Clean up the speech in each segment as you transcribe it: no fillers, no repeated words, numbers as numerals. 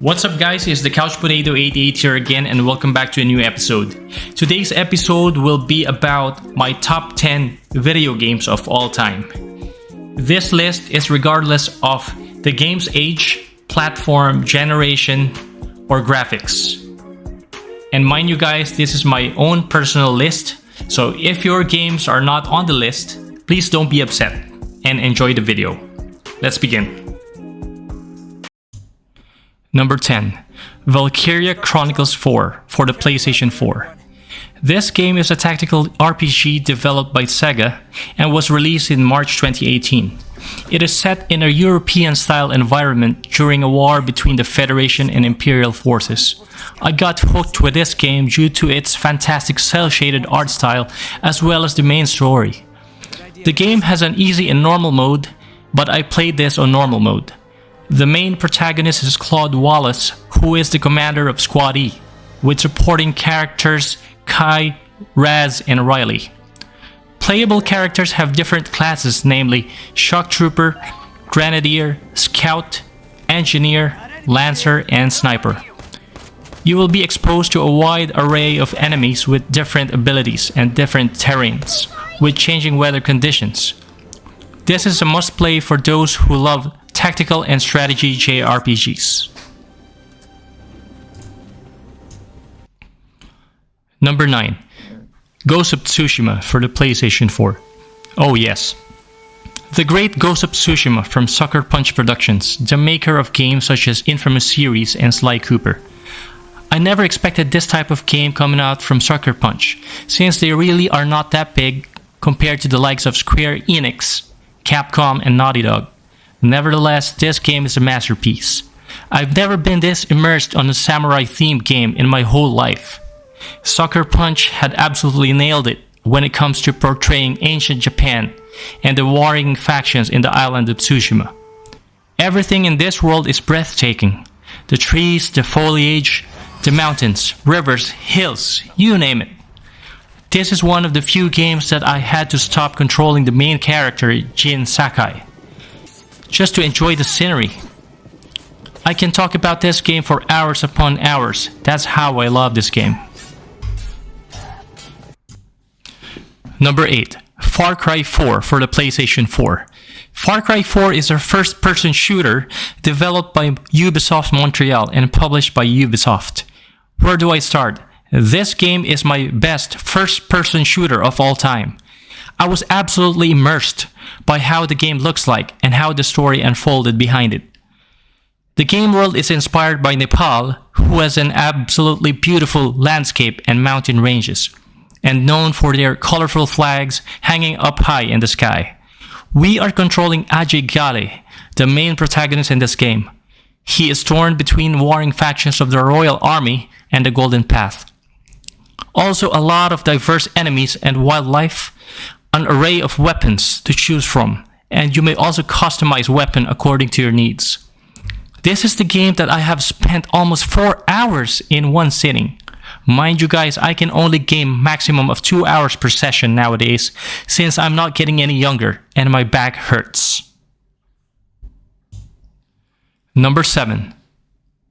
What's up guys, it's the Couch Potato 88 here again and welcome back to a new episode. Today's episode will be about my top 10 video games of all time. This list is regardless of the game's age, platform, generation, or graphics. And mind you guys, this is my own personal list, so if your games are not on the list, please don't be upset and enjoy the video. Let's begin. Number 10. Valkyria Chronicles 4 for the PlayStation 4. This game is a tactical RPG developed by Sega and was released in March 2018. It is set in a European-style environment during a war between the Federation and Imperial forces. I got hooked with this game due to its fantastic cel-shaded art style as well as the main story. The game has an easy and normal mode, but I played this on normal mode. The main protagonist is Claude Wallace, who is the commander of Squad E, with supporting characters Kai, Raz, and Riley. Playable characters have different classes, namely Shock Trooper, Grenadier, Scout, Engineer, Lancer, and Sniper. You will be exposed to a wide array of enemies with different abilities and different terrains, with changing weather conditions. This is a must-play for those who love tactical and strategy JRPGs. Number 9. Ghost of Tsushima for the PlayStation 4. Oh yes. The great Ghost of Tsushima from Sucker Punch Productions, the maker of games such as Infamous series and Sly Cooper. I never expected this type of game coming out from Sucker Punch, since they really are not that big compared to the likes of Square Enix, Capcom, and Naughty Dog. Nevertheless, this game is a masterpiece. I've never been this immersed on a samurai-themed game in my whole life. Sucker Punch had absolutely nailed it when it comes to portraying ancient Japan and the warring factions in the island of Tsushima. Everything in this world is breathtaking. The trees, the foliage, the mountains, rivers, hills, you name it. This is one of the few games that I had to stop controlling the main character, Jin Sakai, just to enjoy the scenery. I can talk about this game for hours upon hours. That's how I love this game. Number 8. Far Cry 4 for the PlayStation 4. Far Cry 4 is a first-person shooter developed by Ubisoft Montreal and published by Ubisoft. Where do I start? This game is my best first-person shooter of all time. I was absolutely immersed by how the game looks like and how the story unfolded behind it. The game world is inspired by Nepal, who has an absolutely beautiful landscape and mountain ranges, and known for their colorful flags hanging up high in the sky. We are controlling Ajay Ghale, the main protagonist in this game. He is torn between warring factions of the Royal Army and the Golden Path. Also a lot of diverse enemies and wildlife, an array of weapons to choose from, and you may also customize weapon according to your needs. This is the game that I have spent almost 4 hours in one sitting. Mind you guys, I can only game maximum of 2 hours per session nowadays, since I'm not getting any younger and my back hurts. Number 7.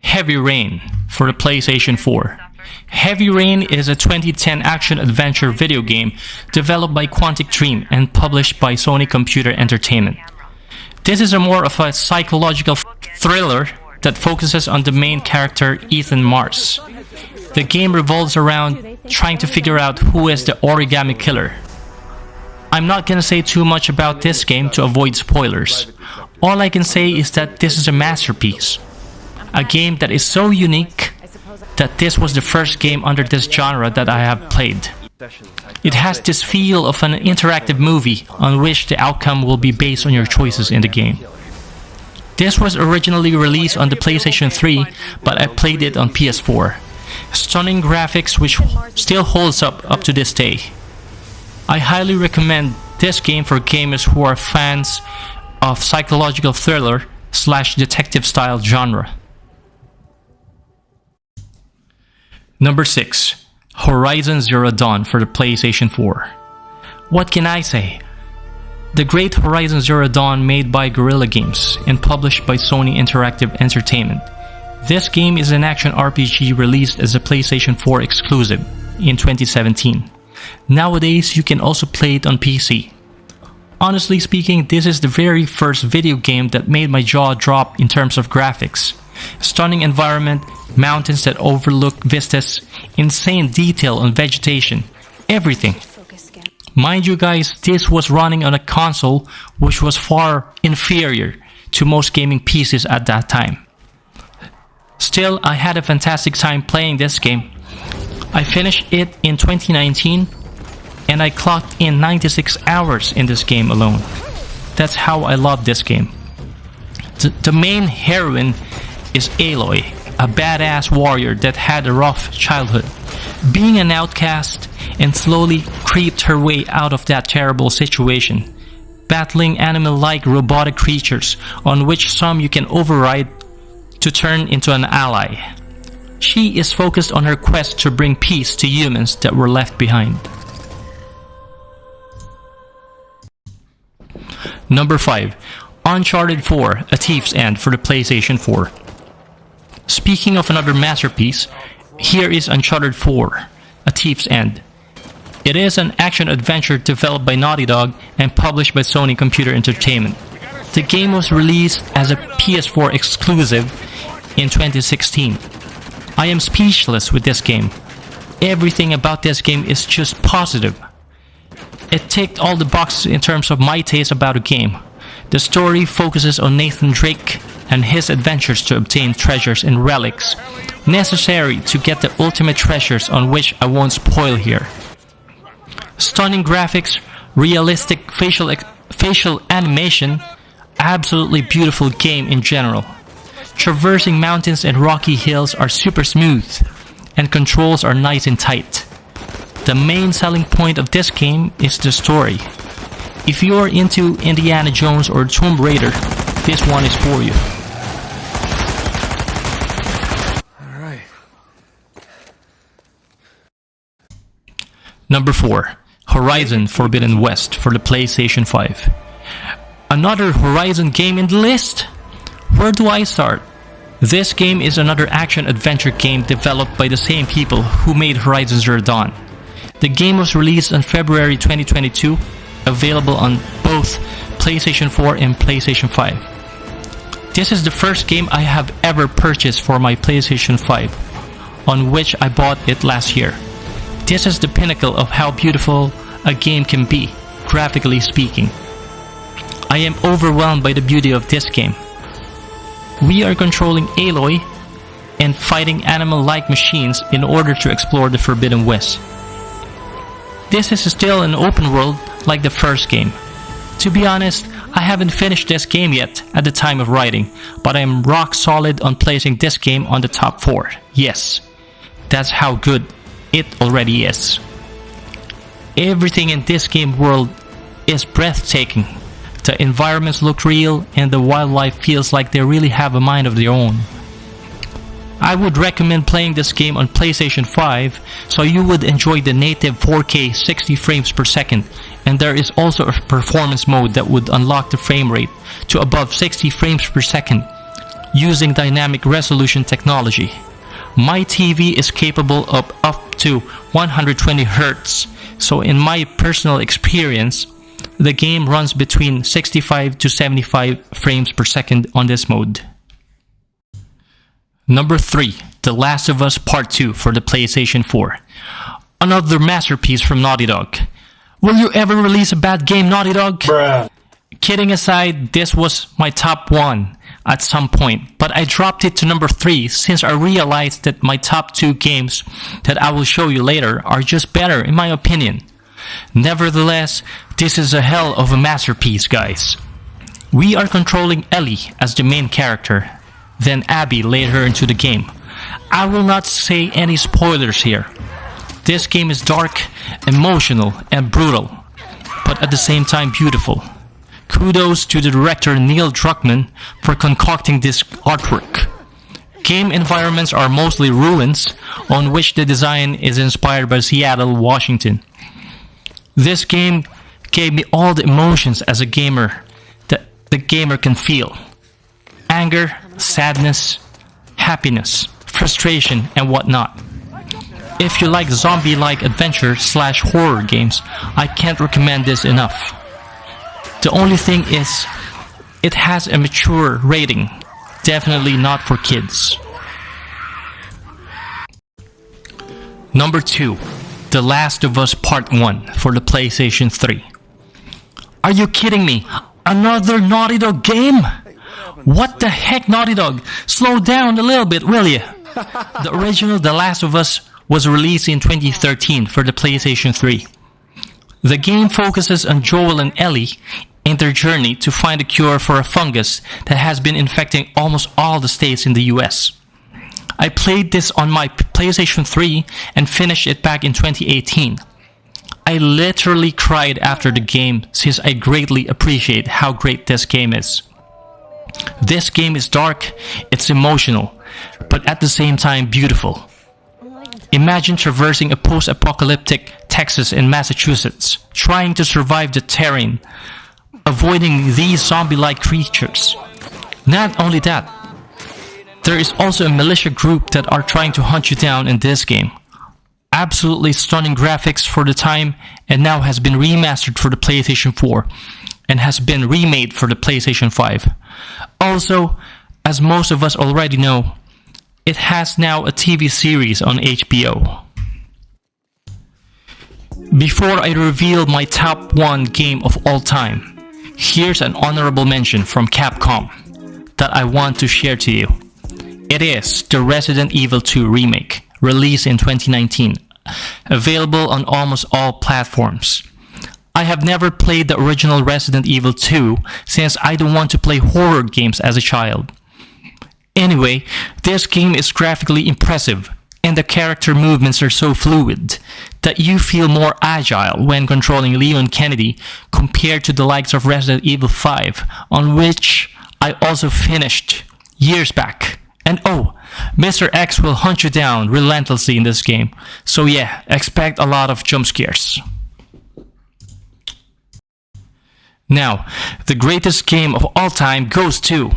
Heavy Rain for the PlayStation 4. Heavy Rain is a 2010 action-adventure video game developed by Quantic Dream and published by Sony Computer Entertainment. This is more of a psychological thriller that focuses on the main character, Ethan Mars. The game revolves around trying to figure out who is the origami killer. I'm not gonna say too much about this game to avoid spoilers. All I can say is that this is a masterpiece. A game that is so unique that this was the first game under this genre that I have played. It has this feel of an interactive movie on which the outcome will be based on your choices in the game. This was originally released on the PlayStation 3, but I played it on PS4. Stunning graphics which still holds up to this day. I highly recommend this game for gamers who are fans of psychological thriller / detective style genre. Number 6. Horizon Zero Dawn for the PlayStation 4. What can I say? The great Horizon Zero Dawn, made by Guerrilla Games and published by Sony Interactive Entertainment. This game is an action RPG released as a PlayStation 4 exclusive in 2017. Nowadays, you can also play it on PC. Honestly speaking, this is the very first video game that made my jaw drop in terms of graphics. Stunning environment, mountains that overlook vistas, insane detail on vegetation, everything. Mind you guys, this was running on a console which was far inferior to most gaming PCs at that time. Still, I had a fantastic time playing this game. I finished it in 2019 and I clocked in 96 hours in this game alone. That's how I love this game. The main heroine is Aloy, a badass warrior that had a rough childhood. Being an outcast and slowly creeped her way out of that terrible situation, battling animal-like robotic creatures on which some you can override to turn into an ally. She is focused on her quest to bring peace to humans that were left behind. Number 5. Uncharted 4: A Thief's End for the PlayStation 4. Speaking of another masterpiece, here is Uncharted 4: A Thief's End. It is an action-adventure developed by Naughty Dog and published by Sony Computer Entertainment. The game was released as a PS4 exclusive in 2016. I am speechless with this game. Everything about this game is just positive. It ticked all the boxes in terms of my taste about a game. The story focuses on Nathan Drake and his adventures to obtain treasures and relics necessary to get the ultimate treasures, on which I won't spoil here. Stunning graphics, realistic facial animation, absolutely beautiful game in general. Traversing mountains and rocky hills are super smooth, and controls are nice and tight. The main selling point of this game is the story. If you're into Indiana Jones or Tomb Raider, this one is for you. Alright. Number 4. Horizon Forbidden West for the PlayStation 5. Another Horizon game in the list? Where do I start? This game is another action-adventure game developed by the same people who made Horizon Zero Dawn. The game was released on February 2022, available on both PlayStation 4 and PlayStation 5. This is the first game I have ever purchased for my PlayStation 5, on which I bought it last year. This is the pinnacle of how beautiful a game can be, graphically speaking. I am overwhelmed by the beauty of this game. We are controlling Aloy and fighting animal-like machines in order to explore the Forbidden West. This is still an open world like the first game. To be honest, I haven't finished this game yet at the time of writing, but I am rock solid on placing this game on the top 4. Yes, that's how good it already is. Everything in this game world is breathtaking. The environments look real and the wildlife feels like they really have a mind of their own. I would recommend playing this game on PlayStation 5 so you would enjoy the native 4K 60 frames per second, and there is also a performance mode that would unlock the frame rate to above 60 frames per second using dynamic resolution technology. My TV is capable of up to 120 Hz, so in my personal experience, the game runs between 65 to 75 frames per second on this mode. Number 3. The Last of Us Part 2 for the PlayStation 4. Another masterpiece from Naughty Dog. Will you ever release a bad game, Naughty Dog? Bruh. Kidding aside, this was my top 1 at some point, but I dropped it to number 3 since I realized that my top 2 games that I will show you later are just better in my opinion. Nevertheless, this is a hell of a masterpiece, guys. We are controlling Ellie as the main character, then Abby later into the game. I will not say any spoilers here. This game is dark, emotional, and brutal, but at the same time beautiful. Kudos to the director Neil Druckmann for concocting this artwork. Game environments are mostly ruins, on which the design is inspired by Seattle, Washington. This game gave me all the emotions as a gamer that the gamer can feel. Anger, sadness, happiness, frustration, and whatnot. If you like zombie-like adventure/horror games, I can't recommend this enough. The only thing is, it has a mature rating. Definitely not for kids. Number 2. The Last of Us Part 1 for the PlayStation 3. Are you kidding me? Another Naughty Dog game? What the heck, Naughty Dog? Slow down a little bit, will you? The original The Last of Us was released in 2013 for the PlayStation 3. The game focuses on Joel and Ellie in their journey to find a cure for a fungus that has been infecting almost all the states in the US. I played this on my PlayStation 3 and finished it back in 2018. I literally cried after the game since I greatly appreciate how great this game is. This game is dark, it's emotional, but at the same time beautiful. Imagine traversing a post-apocalyptic Texas and Massachusetts, trying to survive the terrain, avoiding these zombie-like creatures. Not only that, there is also a militia group that are trying to hunt you down in this game. Absolutely stunning graphics for the time, and now has been remastered for the PlayStation 4 and has been remade for the PlayStation 5. Also, as most of us already know, it has now a TV series on HBO. Before I reveal my top 1 game of all time, here's an honorable mention from Capcom that I want to share to you. It is the Resident Evil 2 remake, released in 2019, available on almost all platforms. I have never played the original Resident Evil 2 since I don't want to play horror games as a child. Anyway, this game is graphically impressive, and the character movements are so fluid that you feel more agile when controlling Leon Kennedy compared to the likes of Resident Evil 5, on which I also finished years back. And oh, Mr. X will hunt you down relentlessly in this game, so yeah, expect a lot of jump scares. Now, the greatest game of all time goes to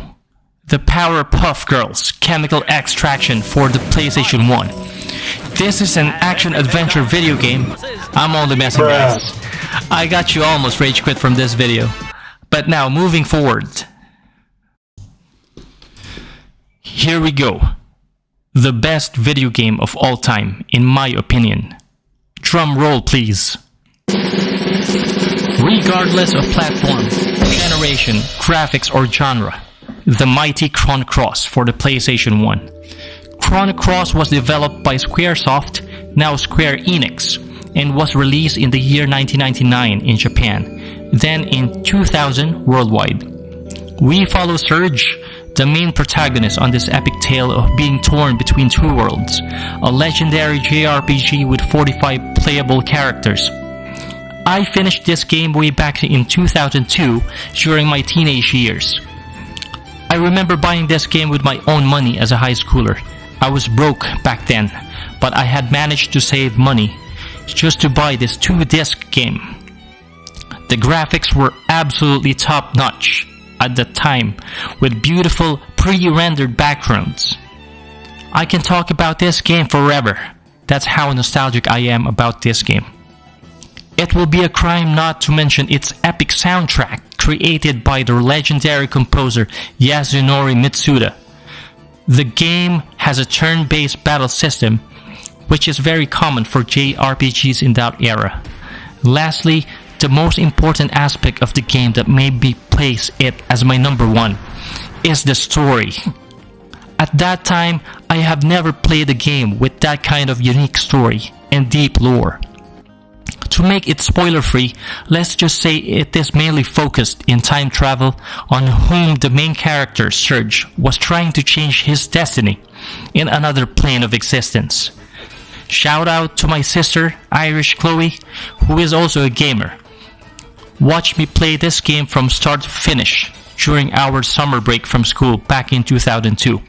the Powerpuff Girls Chemical Extraction for the PlayStation 1. This is an action-adventure video game. I'm only messing, guys. I got you almost rage quit from this video. But now, moving forward. Here we go. The best video game of all time, in my opinion. Drum roll, please. Regardless of platform, generation, graphics, or genre, the mighty Chrono Cross for the PlayStation 1. Chrono Cross was developed by Squaresoft, now Square Enix, and was released in the year 1999 in Japan, then in 2000 worldwide. We follow Surge, the main protagonist on this epic tale of being torn between two worlds, a legendary JRPG with 45 playable characters. I finished this game way back in 2002 during my teenage years. I remember buying this game with my own money as a high schooler. I was broke back then, but I had managed to save money just to buy this 2-disc game. The graphics were absolutely top-notch at the time, with beautiful pre-rendered backgrounds. I can talk about this game forever. That's how nostalgic I am about this game. It will be a crime not to mention its epic soundtrack created by the legendary composer Yasunori Mitsuda. The game has a turn-based battle system, which is very common for JRPGs in that era. Lastly, the most important aspect of the game that made me place it as my number 1 is the story. At that time, I have never played a game with that kind of unique story and deep lore. To make it spoiler-free, let's just say it is mainly focused in time travel on whom the main character, Surge, was trying to change his destiny in another plane of existence. Shout out to my sister, Irish Chloe, who is also a gamer. Watch me play this game from start to finish during our summer break from school back in 2002.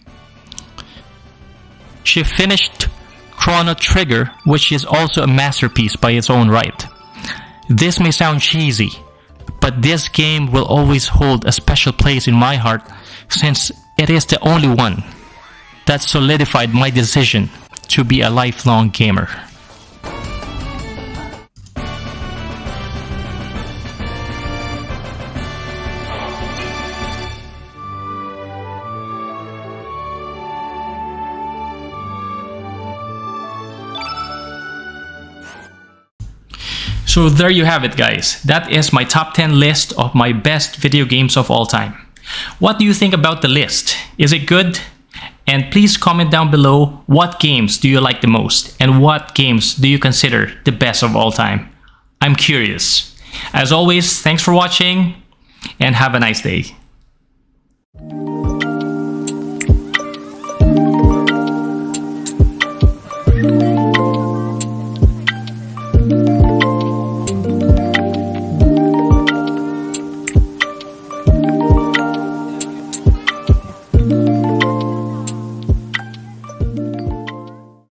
She finished Chrono Trigger, which is also a masterpiece by its own right. This may sound cheesy, but this game will always hold a special place in my heart since it is the only one that solidified my decision to be a lifelong gamer. So there you have it, guys. That is my top 10 list of my best video games of all time. What do you think about the list? Is it good? And please comment down below, what games do you like the most and what games do you consider the best of all time? I'm curious. As always, thanks for watching and have a nice day.